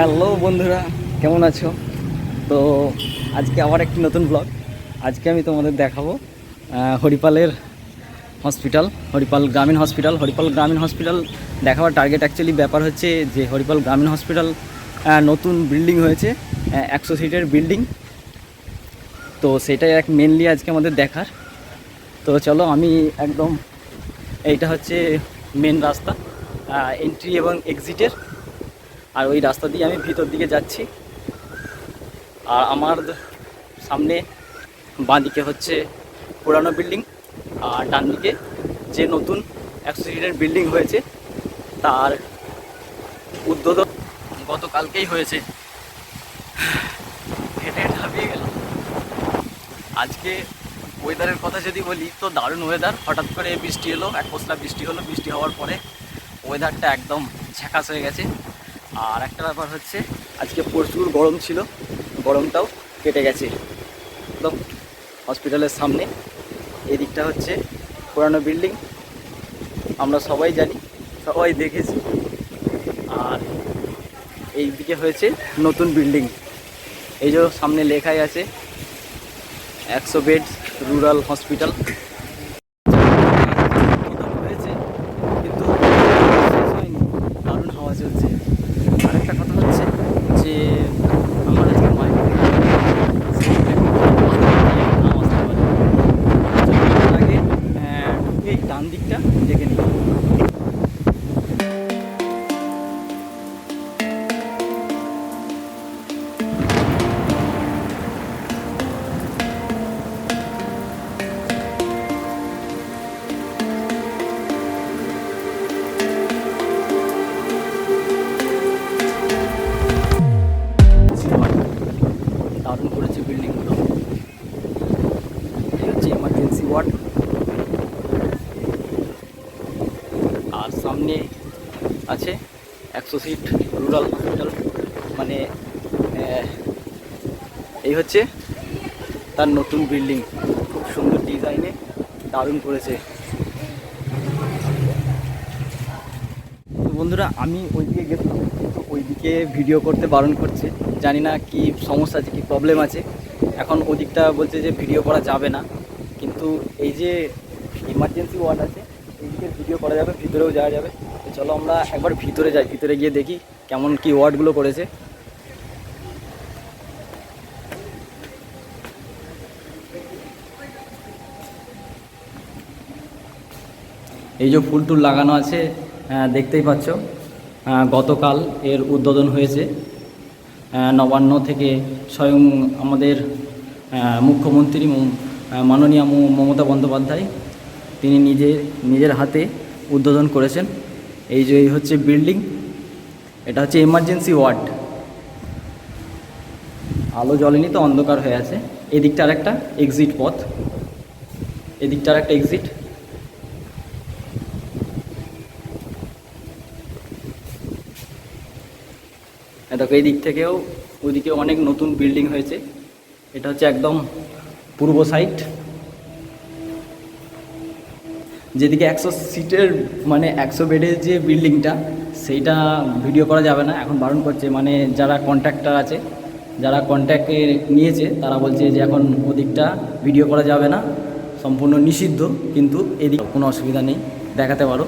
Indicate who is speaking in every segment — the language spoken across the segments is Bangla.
Speaker 1: হ্যালো বন্ধুরা, কেমন আছো? তো আজকে আবার একটি নতুন ব্লগ। আজকে আমি তোমাদের দেখাবো হরিপালের হসপিটাল, হরিপাল গ্রামীণ হসপিটাল দেখাবার টার্গেট অ্যাকচুয়ালি ব্যাপার হচ্ছে যে হরিপাল গ্রামীণ হসপিটাল নতুন বিল্ডিং হয়েছে, 100 সিটের বিল্ডিং। তো সেটাই মেনলি আজকে আমাদের দেখার। তো চলো, আমি একদম এইটা হচ্ছে মেন রাস্তা, এন্ট্রি এবং এক্সিটের, আর ওই রাস্তা দিয়ে আমি ভিতর দিকে যাচ্ছি। আর আমার সামনে বাঁদিকে হচ্ছে পুরানো বিল্ডিং, আর ডান দিকে যে নতুন 100 সিটের বিল্ডিং হয়েছে তার উদ্বোধন গতকালকেই হয়েছে। হেঁটে হেঁটে হাঁপিয়ে গেল। আজকে ওয়েদারের কথা যদি বলি তো দারুণ ওয়েদার। হঠাৎ করে বৃষ্টি এলো, এক পশলা বৃষ্টি হলো। বৃষ্টি হওয়ার পরে ওয়েদারটা একদম ঝাঁকাস হয়ে গেছে। আর একটা ব্যাপার হচ্ছে, আজকে প্রচুর গরম ছিল, গরমটাও কেটে গেছে। একদম হসপিটালের সামনে এই দিকটা হচ্ছে পুরানো বিল্ডিং, আমরা সবাই জানি, সবাই দেখেছি। আর এই দিকে হয়েছে নতুন বিল্ডিং। এই যে সামনে লেখাই আছে 100 বেড রুরাল হসপিটাল। হয়েছে কিন্তু শেষ হয়নি, দারুণ হাওয়া চলছে। আরেকটা কথা হচ্ছে যে আমার আজকে মাইক আগে এই ডান দিকটা দেখে নিই। দারুণ করেছে বিল্ডিংগুলো। এই হচ্ছে এমার্জেন্সি ওয়ার্ড, আর সামনে আছে 100 সিট রুরাল হসপিটাল। মানে এই হচ্ছে তার নতুন বিল্ডিং, খুব সুন্দর ডিজাইনে দারুণ করেছে। তো বন্ধুরা, আমি ওইদিকে গেছিলাম, কিন্তু ওইদিকে ভিডিও করতে বারণ করছে। জানি না কি সমস্যা আছে, কি প্রবলেম আছে। এখন ওদিকটা বলছে যে ভিডিও করা যাবে না, কিন্তু এই যে ইমার্জেন্সি ওয়ার্ড আছে এইদিকে ভিডিও করা যাবে, ভিতরেও যাওয়া যাবে। তো চলো আমরা একবার ভিতরে যাই, ভিতরে গিয়ে দেখি কেমন কি ওয়ার্ডগুলো করেছে। এই যে ফুল টুল লাগানো আছে, দেখতেই পাচ্ছ। গতকাল এর উদ্বোধন হয়েছে। নবান্ন থেকে স্বয়ং আমাদের মুখ্যমন্ত্রী মাননীয় মমতা বন্দ্যোপাধ্যায় তিনি নিজের হাতে উদ্বোধন করেছেন। এই যে এই হচ্ছে বিল্ডিং, এটা হচ্ছে এমার্জেন্সি ওয়ার্ড। আলো জ্বলেনি তো, অন্ধকার হয়ে আছে। এদিকটা আরেকটা এক্সিট পথ, এদিকটা আরেকটা এক্সিট। দেখো এই দিক থেকেও ওইদিকে অনেক নতুন বিল্ডিং হয়েছে। এটা হচ্ছে একদম পূর্ব সাইড, যেদিকে 100 সিটের মানে 100 বেডের যে বিল্ডিংটা, সেইটা ভিডিও করা যাবে না, এখন বারণ করছে। মানে যারা কন্ট্রাক্টর আছে, যারা কন্ট্রাক্টে নিয়েছে, তারা বলছে যে এখন ওদিকটা ভিডিও করা যাবে না, সম্পূর্ণ নিষিদ্ধ। কিন্তু এদিক কোনো অসুবিধা নেই, দেখাতে পারো।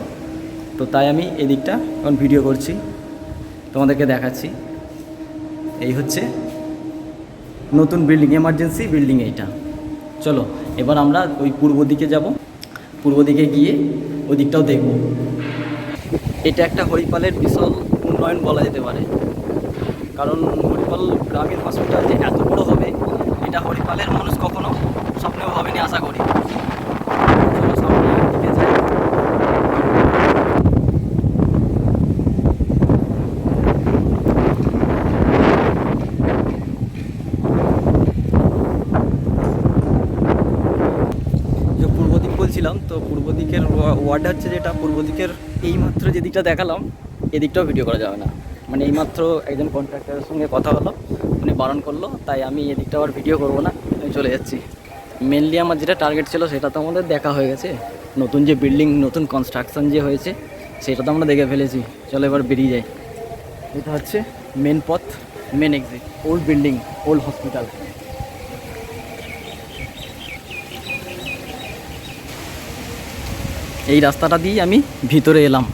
Speaker 1: তো তাই আমি এদিকটা এখন ভিডিও করছি, তোমাদেরকে দেখাচ্ছি। এই হচ্ছে নতুন বিল্ডিং, এমার্জেন্সি বিল্ডিং এইটা। চলো এবার আমরা ওই পূর্ব দিকে যাব, পূর্ব দিকে গিয়ে ওই দিকটাও দেখব। এটা একটা হরিপালের বিশাল উন্নয়ন বলা যেতে পারে, কারণ হরিপাল গ্রামীণ হসপিটাল যে এত বড় হবে এটা হরিপালের মানুষ কখনো স্বপ্নেও ভাবেনি, আশা করি। চলো সামনে দিকে যাই। বলছিলাম তো পূর্ব দিকের ওয়ার্ড হচ্ছে যেটা, পূর্ব দিকের এইমাত্র যে দিকটা দেখালাম এদিকটাও ভিডিও করা যাবে না। মানে এইমাত্র একজন কন্ট্রাক্টরের সঙ্গে কথা হলো, উনি বারণ করলো, তাই আমি এদিকটা আবার ভিডিও করব না, আমি চলে যাচ্ছি। মেনলি আমার যেটা টার্গেট ছিল সেটা তো আমাদের দেখা হয়ে গেছে। নতুন যে বিল্ডিং, নতুন কনস্ট্রাকশন যে হয়েছে সেটা তো আমরা দেখে ফেলেছি। চলো এবার বেরিয়ে যাই। এটা হচ্ছে মেন পথ, main exit, old building, old hospital. এই রাস্তাটা দিয়ে আমি ভিতরে এলাম।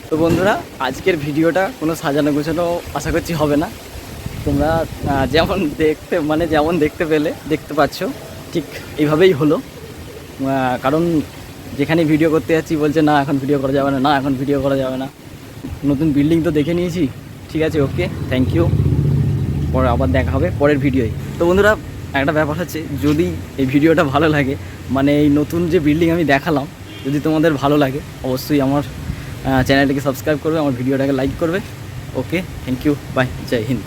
Speaker 1: তো বন্ধুরা, আজকের ভিডিওটা কোনো সাজানো গোছানো আশা করছি হবে না। তোমরা যেমন দেখতে পেলে, দেখতে পাচ্ছ, ঠিক এইভাবেই হলো। কারণ যেখানে ভিডিও করতে যাচ্ছি বলছে না এখন ভিডিও করা যাবে না, না এখন ভিডিও করা যাবে না। নতুন বিল্ডিং তো দেখে নিয়েছি, ঠিক আছে, ওকে, থ্যাংক ইউ। পরে আবার দেখা হবে পরের ভিডিওয়। তো বন্ধুরা, একটা ব্যাপার হচ্ছে, যদি এই ভিডিওটা ভালো লাগে, মানে এই নতুন যে বিল্ডিং আমি দেখালাম, যদি তোমাদের ভালো লাগে অবশ্যই আমার চ্যানেলটাকে সাবস্ক্রাইব করবে, আমার ভিডিওটাকে লাইক করবে। ওকে, থ্যাংক ইউ, বাই, জয় হিন্দ।